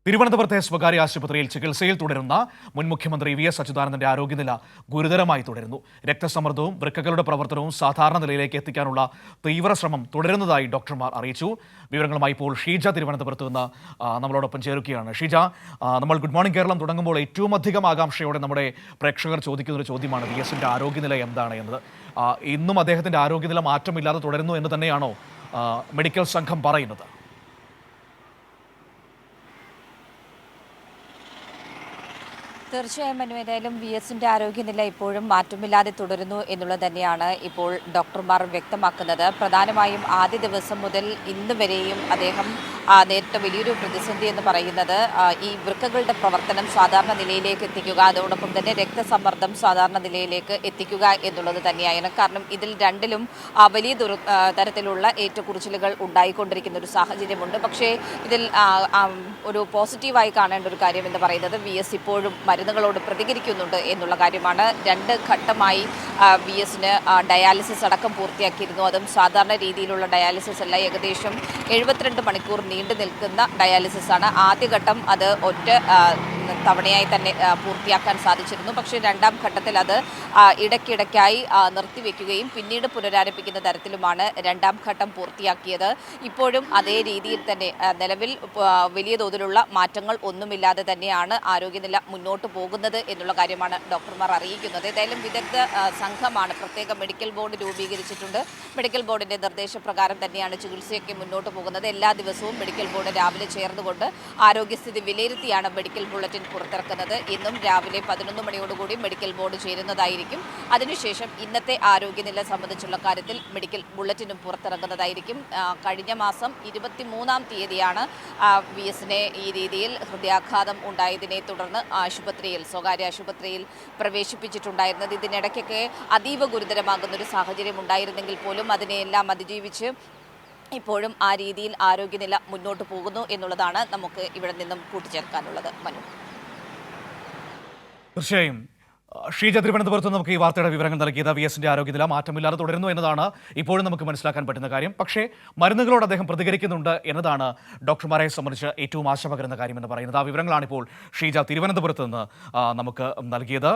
തിരുവനന്തപുരത്തെ സ്വകാര്യ ആശുപത്രിയിൽ ചികിത്സയിൽ തുടരുന്ന മുൻ മുഖ്യമന്ത്രി വി എസ് അച്യുതാനന്ദന്റെ ആരോഗ്യനില ഗുരുതരമായി തുടരുന്നു. രക്തസമ്മർദ്ദവും വൃക്കകളുടെ പ്രവർത്തനവും സാധാരണ നിലയിലേക്ക് എത്തിക്കാനുള്ള തീവ്ര ശ്രമം തുടരുന്നതായി ഡോക്ടർമാർ അറിയിച്ചു. വിവരങ്ങളുമായി ഇപ്പോൾ ഷീജ തിരുവനന്തപുരത്ത് നിന്ന് നമ്മളോടൊപ്പം ചേരുകയാണ്. ഷീജ, നമ്മൾ ഗുഡ് മോർണിംഗ് കേരളം തുടങ്ങുമ്പോൾ ഏറ്റവും അധികം ആകാംക്ഷയോടെ നമ്മുടെ പ്രേക്ഷകർ ചോദിക്കുന്ന ഒരു ചോദ്യമാണ് വി എസിന്റെ ആരോഗ്യനില എന്താണ് എന്നത്. ഇന്നും അദ്ദേഹത്തിന്റെ ആരോഗ്യനില മാറ്റമില്ലാതെ തുടരുന്നു എന്ന് തന്നെയാണോ മെഡിക്കൽ സംഘം പറയുന്നത്? തീർച്ചയായും ഏതായാലും വി എസിന്റെ ആരോഗ്യനില ഇപ്പോഴും മാറ്റമില്ലാതെ തുടരുന്നു എന്നുള്ളത് തന്നെയാണ് ഇപ്പോൾ ഡോക്ടർമാർ വ്യക്തമാക്കുന്നത്. പ്രധാനമായും ആദ്യ ദിവസം മുതൽ ഇന്ന് വരെയും അദ്ദേഹം നേരിട്ട വലിയൊരു പ്രതിസന്ധി എന്ന് പറയുന്നത് ഈ വൃക്കകളുടെ പ്രവർത്തനം സാധാരണ നിലയിലേക്ക് എത്തിക്കുക, അതോടൊപ്പം തന്നെ രക്തസമ്മർദ്ദം സാധാരണ നിലയിലേക്ക് എത്തിക്കുക എന്നുള്ളത് തന്നെയായിരുന്നു. കാരണം ഇതിൽ രണ്ടിലും വലിയ തരത്തിലുള്ള ഏറ്റക്കുറിച്ചിലുകൾ ഉണ്ടായിക്കൊണ്ടിരിക്കുന്ന ഒരു സാഹചര്യമുണ്ട്. പക്ഷേ ഇതിൽ ഒരു പോസിറ്റീവായി കാണേണ്ട ഒരു കാര്യം എന്ന് പറയുന്നത് വി എസ് ഇപ്പോഴും മരുന്നുകളോട് പ്രതികരിക്കുന്നുണ്ട് എന്നുള്ള കാര്യമാണ്. 2 ഘട്ടമായി വി എസിന് ഡയാലിസിസ് അടക്കം പൂർത്തിയാക്കിയിരുന്നു. അതും സാധാരണ രീതിയിലുള്ള ഡയാലിസിസ് അല്ല, ഏകദേശം 72 മണിക്കൂർ നീണ്ടു നിൽക്കുന്ന ഡയാലിസിസ് ആണ്. ആദ്യഘട്ടം അത് ഒറ്റ തവണയായി തന്നെ പൂർത്തിയാക്കാൻ സാധിച്ചിരുന്നു. പക്ഷേ 2ാം ഘട്ടത്തിൽ അത് ഇടയ്ക്കിടയ്ക്കായി നിർത്തിവെക്കുകയും പിന്നീട് പുനരാരംഭിക്കുന്ന തരത്തിലുമാണ് 2ാം ഘട്ടം പൂർത്തിയാക്കിയത്. ഇപ്പോഴും അതേ രീതിയിൽ തന്നെ നിലവിൽ വലിയ തോതിലുള്ള മാറ്റങ്ങൾ ഒന്നുമില്ലാതെ തന്നെയാണ് ആരോഗ്യനില മുന്നോട്ട് പോകുന്നത് എന്നുള്ള കാര്യമാണ് ഡോക്ടർമാർ അറിയിക്കുന്നത്. ഏതായാലും വിദഗ്ധ സംഘമാണ്, പ്രത്യേക മെഡിക്കൽ ബോർഡ് രൂപീകരിച്ചിട്ടുണ്ട്. മെഡിക്കൽ ബോർഡിന്റെ നിർദ്ദേശപ്രകാരം തന്നെയാണ് ചികിത്സയൊക്കെ മുന്നോട്ട് പോകുന്നത്. എല്ലാ ദിവസവും മെഡിക്കൽ ബോർഡ് രാവിലെ ചേർന്നുകൊണ്ട് ആരോഗ്യസ്ഥിതി വിലയിരുത്തിയാണ് മെഡിക്കൽ ബുള്ളറ്റിൻ പുറത്തിറക്കുന്നത്. ഇന്നും രാവിലെ 11 മണിയോടുകൂടി മെഡിക്കൽ ബോർഡ് ചേരുന്നതായിരിക്കും. അതിനുശേഷം ഇന്നത്തെ ആരോഗ്യനില സംബന്ധിച്ചുള്ള കാര്യത്തിൽ മെഡിക്കൽ ബുള്ളറ്റിനും പുറത്തിറങ്ങുന്നതായിരിക്കും. കഴിഞ്ഞ മാസം 23-ാം തീയതിയാണ് വി എസിനെ ഈ രീതിയിൽ ഹൃദയാഘാതം ഉണ്ടായതിനെ തുടർന്ന് സ്വകാര്യ ആശുപത്രിയിൽ പ്രവേശിപ്പിച്ചിട്ടുണ്ടായിരുന്നത്. ഇതിനിടയ്ക്കൊക്കെ അതീവ ഗുരുതരമാകുന്ന ഒരു സാഹചര്യം ഉണ്ടായിരുന്നെങ്കിൽ പോലും അതിനെയെല്ലാം അതിജീവിച്ച് ഇപ്പോഴും ആ രീതിയിൽ ആരോഗ്യനില മുന്നോട്ട് പോകുന്നു എന്നുള്ളതാണ് നമുക്ക് ഇവിടെ നിന്നും കൂട്ടിച്ചേർക്കാനുള്ളത്. മനു, തീർച്ചയായും ഷീജ തിരുവനന്തപുരത്ത് നമുക്ക് ഈ വാർത്തയുടെ വിവരങ്ങൾ നൽകിയത്. വി എസിന്റെ ആരോഗ്യനില മാറ്റമില്ലാതെ തുടരുന്നു എന്നതാണ് ഇപ്പോഴും നമുക്ക് മനസ്സിലാക്കാൻ പറ്റുന്ന കാര്യം. പക്ഷേ മരുന്നുകളോട് അദ്ദേഹം പ്രതികരിക്കുന്നുണ്ട് എന്നതാണ് ഡോക്ടർമാരെ സംബന്ധിച്ച് ഏറ്റവും ആശ പകരുന്ന കാര്യം എന്ന് പറയുന്നത്. ആ വിവരങ്ങളാണ് ഇപ്പോൾ ഷീജ തിരുവനന്തപുരത്ത് നിന്ന് നമുക്ക് നൽകിയത്.